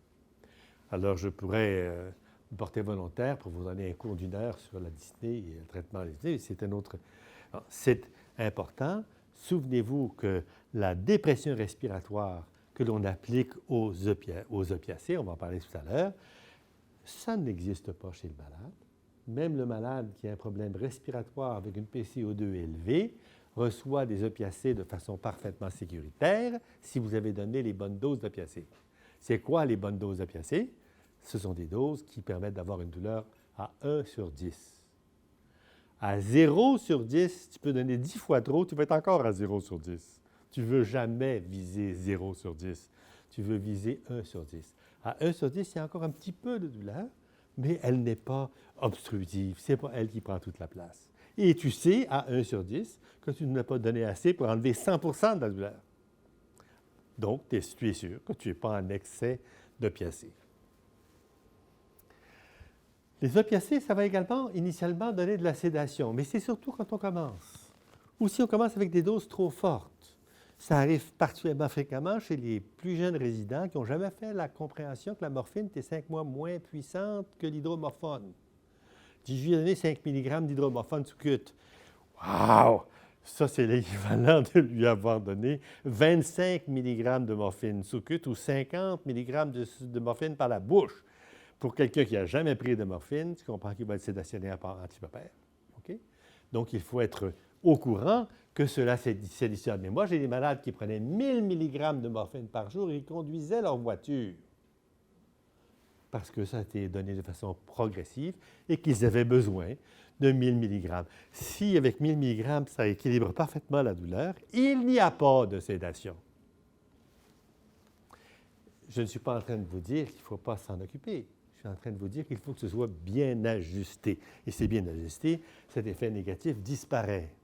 Alors, je pourrais me porter volontaire pour vous donner un cours d'1 heure sur la dyspnée et le traitement de la dyspnée. C'est un autre... Alors, c'est important. Souvenez-vous que la dépression respiratoire que l'on applique aux opiacés, on va en parler tout à l'heure, ça n'existe pas chez le malade. Même le malade qui a un problème respiratoire avec une PCO2 élevée reçoit des opiacés de façon parfaitement sécuritaire si vous avez donné les bonnes doses d'opiacés. C'est quoi les bonnes doses d'opiacés? Ce sont des doses qui permettent d'avoir une douleur à 1 sur 10. À 0 sur 10, tu peux donner 10 fois trop, tu vas être encore à 0 sur 10. Tu ne veux jamais viser 0 sur 10. Tu veux viser 1 sur 10. À 1 sur 10, il y a encore un petit peu de douleur, mais elle n'est pas obstructive. Ce n'est pas elle qui prend toute la place. Et tu sais, à 1 sur 10, que tu n'as pas donné assez pour enlever 100 de la douleur. Donc, tu es sûr que tu n'es pas en excès d'opiacés. Les opiacés, ça va également initialement donner de la sédation, mais c'est surtout quand on commence. Ou si on commence avec des doses trop fortes. Ça arrive particulièrement fréquemment chez les plus jeunes résidents qui n'ont jamais fait la compréhension que la morphine était 5 fois moins puissante que l'hydromorphone. Je lui ai donné 5 mg d'hydromorphone sous cute. Wow! Ça, c'est l'équivalent de lui avoir donné 25 mg de morphine sous cute ou 50 mg de morphine par la bouche. Pour quelqu'un qui n'a jamais pris de morphine, tu comprends qu'il va être sédationnaire par antipopère. Okay? Donc, il faut être au courant que cela sédationne. Mais moi, j'ai des malades qui prenaient 1000 mg de morphine par jour et ils conduisaient leur voiture parce que ça a été donné de façon progressive et qu'ils avaient besoin de 1000 mg. Si, avec 1000 mg, ça équilibre parfaitement la douleur, il n'y a pas de sédation. Je ne suis pas en train de vous dire qu'il ne faut pas s'en occuper. Je suis en train de vous dire qu'il faut que ce soit bien ajusté. Et c'est bien ajusté, cet effet négatif disparaît.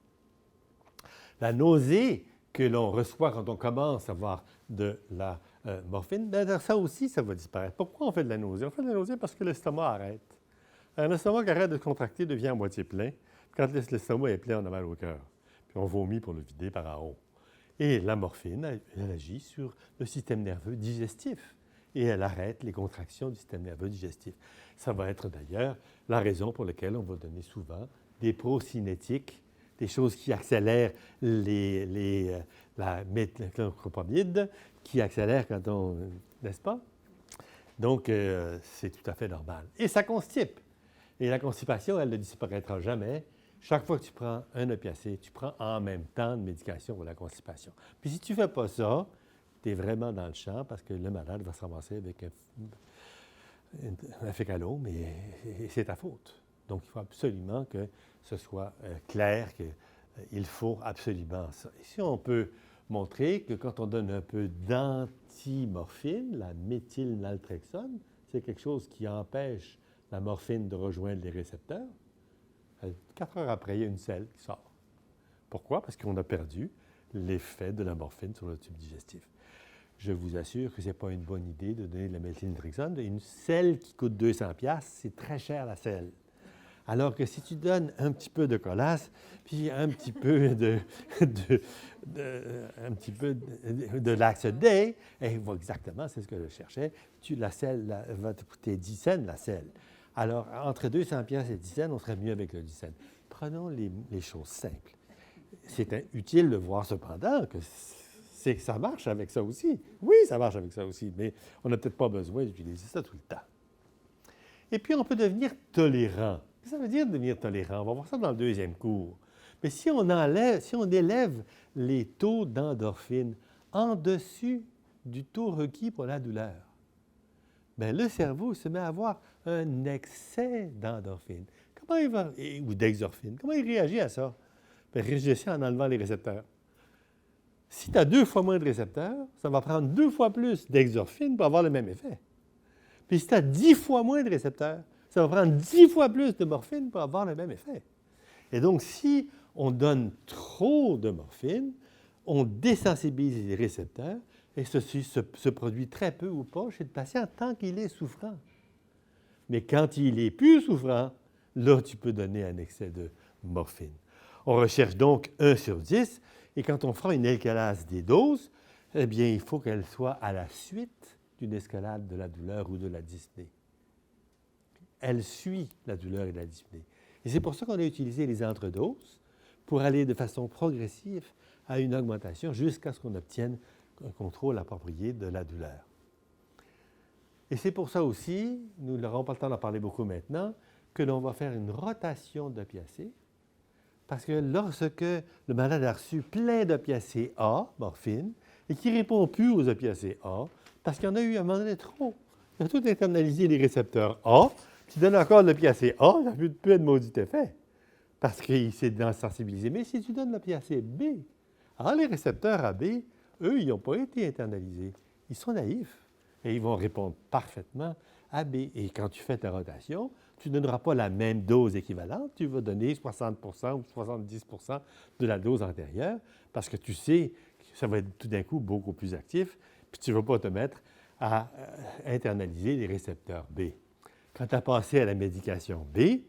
La nausée que l'on reçoit quand on commence à avoir de la morphine, bien, ça aussi, ça va disparaître. Pourquoi on fait de la nausée? On fait de la nausée parce que l'estomac arrête. Un estomac qui arrête de contracter devient à moitié plein. Quand l'estomac est plein, on a mal au cœur. Puis on vomit pour le vider par en haut. Et la morphine, elle agit sur le système nerveux digestif. Et elle arrête les contractions du système nerveux digestif. Ça va être d'ailleurs la raison pour laquelle on va donner souvent des procinétiques, des choses qui accélèrent la méthylcopramide, qui accélèrent quand on... N'est-ce pas? Donc, c'est tout à fait normal. Et ça constipe. Et la constipation, elle ne disparaîtra jamais. Chaque fois que tu prends un opiacé, tu prends en même temps une médication pour la constipation. Puis si tu ne fais pas ça, tu es vraiment dans le champ parce que le malade va se ramasser avec un fécalome et c'est ta faute. Donc, il faut absolument que ce soit clair qu'il faut absolument ça. Ici, on peut montrer que quand on donne un peu d'antimorphine, la méthylnaltrexone, c'est quelque chose qui empêche la morphine de rejoindre les récepteurs. 4 heures après, il y a une selle qui sort. Pourquoi? Parce qu'on a perdu l'effet de la morphine sur le tube digestif. Je vous assure que ce n'est pas une bonne idée de donner de la méthylnaltrexone. Une selle qui coûte 200$, c'est très cher la selle. Alors que si tu donnes un petit peu de colasse, puis un petit peu de Laxaday, et exactement, c'est ce que je cherchais, la selle va te coûter 10 cents, la selle. Alors, entre 200$ et 10 cents, on serait mieux avec le 10 cents. Prenons les choses simples. C'est utile de voir cependant que ça marche avec ça aussi. Oui, ça marche avec ça aussi, mais on n'a peut-être pas besoin d'utiliser ça tout le temps. Et puis, on peut devenir tolérant. Qu'est-ce que ça veut dire devenir tolérant? On va voir ça dans le deuxième cours. Mais si on élève les taux d'endorphine en dessus du taux requis pour la douleur, bien, le cerveau se met à avoir un excès d'endorphine. Comment il va, ou d'exorphine. Comment il réagit à ça? Bien, il réagit en enlevant les récepteurs. Si tu as 2 fois moins de récepteurs, ça va prendre 2 fois plus d'exorphine pour avoir le même effet. Puis si tu as 10 fois moins de récepteurs, Ça va prendre 10 fois plus de morphine pour avoir le même effet. Et donc, si on donne trop de morphine, on désensibilise les récepteurs et ceci se produit très peu ou pas chez le patient tant qu'il est souffrant. Mais quand il est plus souffrant, là, tu peux donner un excès de morphine. On recherche donc 1 sur 10 et quand on fera une escalade des doses, eh bien, il faut qu'elle soit à la suite d'une escalade de la douleur ou de la dyspnée. Elle suit la douleur et la dyspnée. Et c'est pour ça qu'on a utilisé les entredoses pour aller de façon progressive à une augmentation jusqu'à ce qu'on obtienne un contrôle approprié de la douleur. Et c'est pour ça aussi, nous n'aurons pas le temps d'en parler beaucoup maintenant, que l'on va faire une rotation d'opiacés, parce que lorsque le malade a reçu plein d'opiacés A, morphine, et qui ne répond plus aux opiacés A, parce qu'il y en a eu à un moment donné trop. Il a tout internalisé les récepteurs A, tu donnes encore l'opiacé A, ça ne peut être de maudit effet, parce qu'il s'est sensibilisé. Mais si tu donnes l'opiacé B, alors les récepteurs AB, eux, ils n'ont pas été internalisés. Ils sont naïfs et ils vont répondre parfaitement à B. Et quand tu fais ta rotation, tu ne donneras pas la même dose équivalente, tu vas donner 60 ou 70 de la dose antérieure, parce que tu sais que ça va être tout d'un coup beaucoup plus actif, puis tu ne vas pas te mettre à internaliser les récepteurs B. Quand tu as passé à la médication B,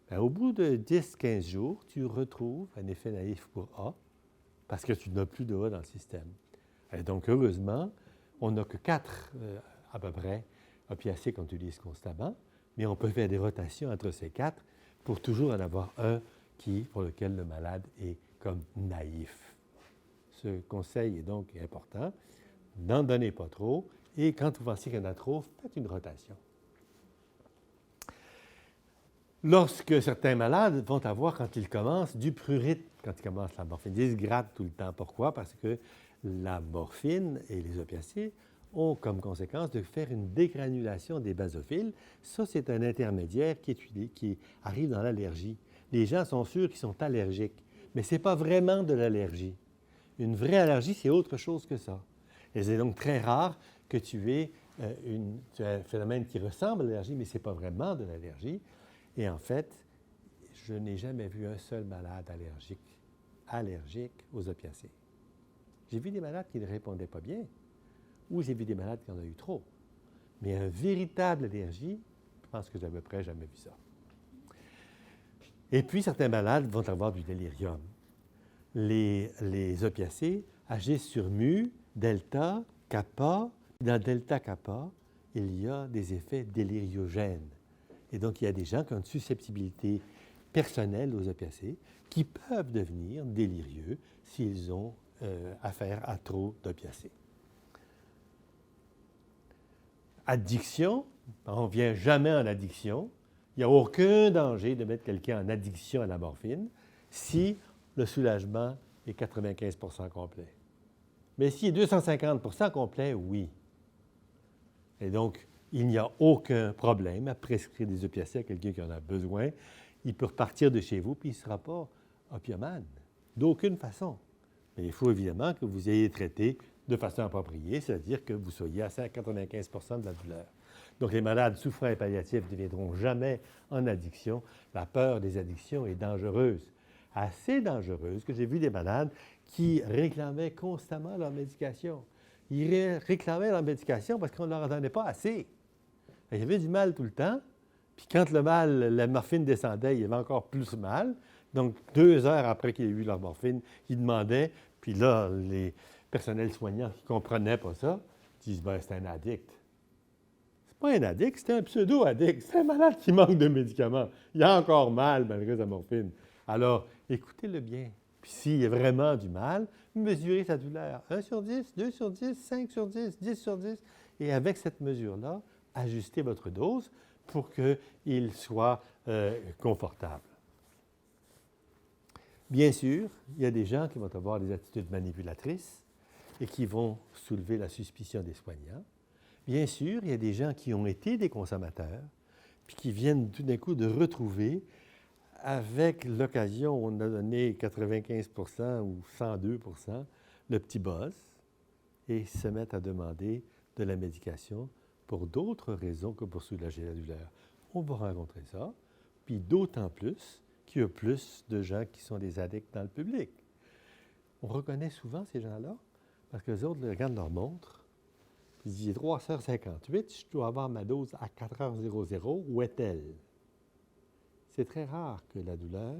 bien, au bout de 10-15 jours, tu retrouves un effet naïf pour A, parce que tu n'as plus de A dans le système. Et donc, heureusement, on n'a que 4 à peu près opiacés qu'on utilise constamment, mais on peut faire des rotations entre ces 4 pour toujours en avoir un pour lequel le malade est comme naïf. Ce conseil est donc important. N'en donnez pas trop, et quand vous pensez qu'il y en a trop, faites une rotation. Lorsque certains malades vont avoir, quand ils commencent, du prurite, quand ils commencent la morphine, ils se grattent tout le temps. Pourquoi? Parce que la morphine et les opiacés ont comme conséquence de faire une dégranulation des basophiles. Ça, c'est un intermédiaire qui arrive dans l'allergie. Les gens sont sûrs qu'ils sont allergiques, mais ce n'est pas vraiment de l'allergie. Une vraie allergie, c'est autre chose que ça. Et c'est donc très rare que tu aies un phénomène qui ressemble à l'allergie, mais ce n'est pas vraiment de l'allergie. Et en fait, je n'ai jamais vu un seul malade allergique aux opiacés. J'ai vu des malades qui ne répondaient pas bien, ou j'ai vu des malades qui en ont eu trop. Mais une véritable allergie, je pense que j'ai à peu près jamais vu ça. Et puis, certains malades vont avoir du délirium. Les opiacés agissent sur mu, delta, kappa. Dans delta, kappa, il y a des effets déliriogènes. Et donc, il y a des gens qui ont une susceptibilité personnelle aux opiacés qui peuvent devenir délirieux s'ils ont affaire à trop d'opiacés. Addiction, on ne vient jamais en addiction. Il n'y a aucun danger de mettre quelqu'un en addiction à la morphine si le soulagement est 95 complet. Mais s'il est 250 complet, oui. Et donc, il n'y a aucun problème à prescrire des opiacés à quelqu'un qui en a besoin. Il peut repartir de chez vous, puis il ne sera pas opiomane, d'aucune façon. Mais il faut évidemment que vous ayez traité de façon appropriée, c'est-à-dire que vous soyez à 95 de la douleur. Donc, les malades souffrants et palliatifs ne deviendront jamais en addiction. La peur des addictions est dangereuse, assez dangereuse que j'ai vu des malades qui réclamaient constamment leur médication. Ils réclamaient leur médication parce qu'on ne leur en donnait pas assez. Il y avait du mal tout le temps, puis quand la morphine descendait, il y avait encore plus mal. Donc, 2 heures après qu'ils aient eu leur morphine, ils demandaient, puis là, les personnels soignants qui ne comprenaient pas ça, disent « ben c'est un addict ». C'est pas un addict, c'est un pseudo-addict. C'est un malade qui manque de médicaments. Il a encore mal malgré sa morphine. Alors, écoutez-le bien. Puis s'il y a vraiment du mal, mesurez sa douleur. 1 sur 10, 2 sur 10, 5 sur 10, 10 sur 10. Et avec cette mesure-là, ajustez votre dose pour qu'il soit confortable. Bien sûr, il y a des gens qui vont avoir des attitudes manipulatrices et qui vont soulever la suspicion des soignants. Bien sûr, il y a des gens qui ont été des consommateurs puis qui viennent tout d'un coup de retrouver, avec l'occasion où on a donné 95 ou 102 le petit buzz et se mettent à demander de la médication pour d'autres raisons que pour soulager la douleur. on va rencontrer ça. Puis d'autant plus qu'il y a plus de gens qui sont des addicts dans le public. On reconnaît souvent ces gens-là parce que les autres regardent leur montre. Puis ils disent, il est 3h58, je dois avoir ma dose à 4h00. Où est-elle? C'est très rare que la douleur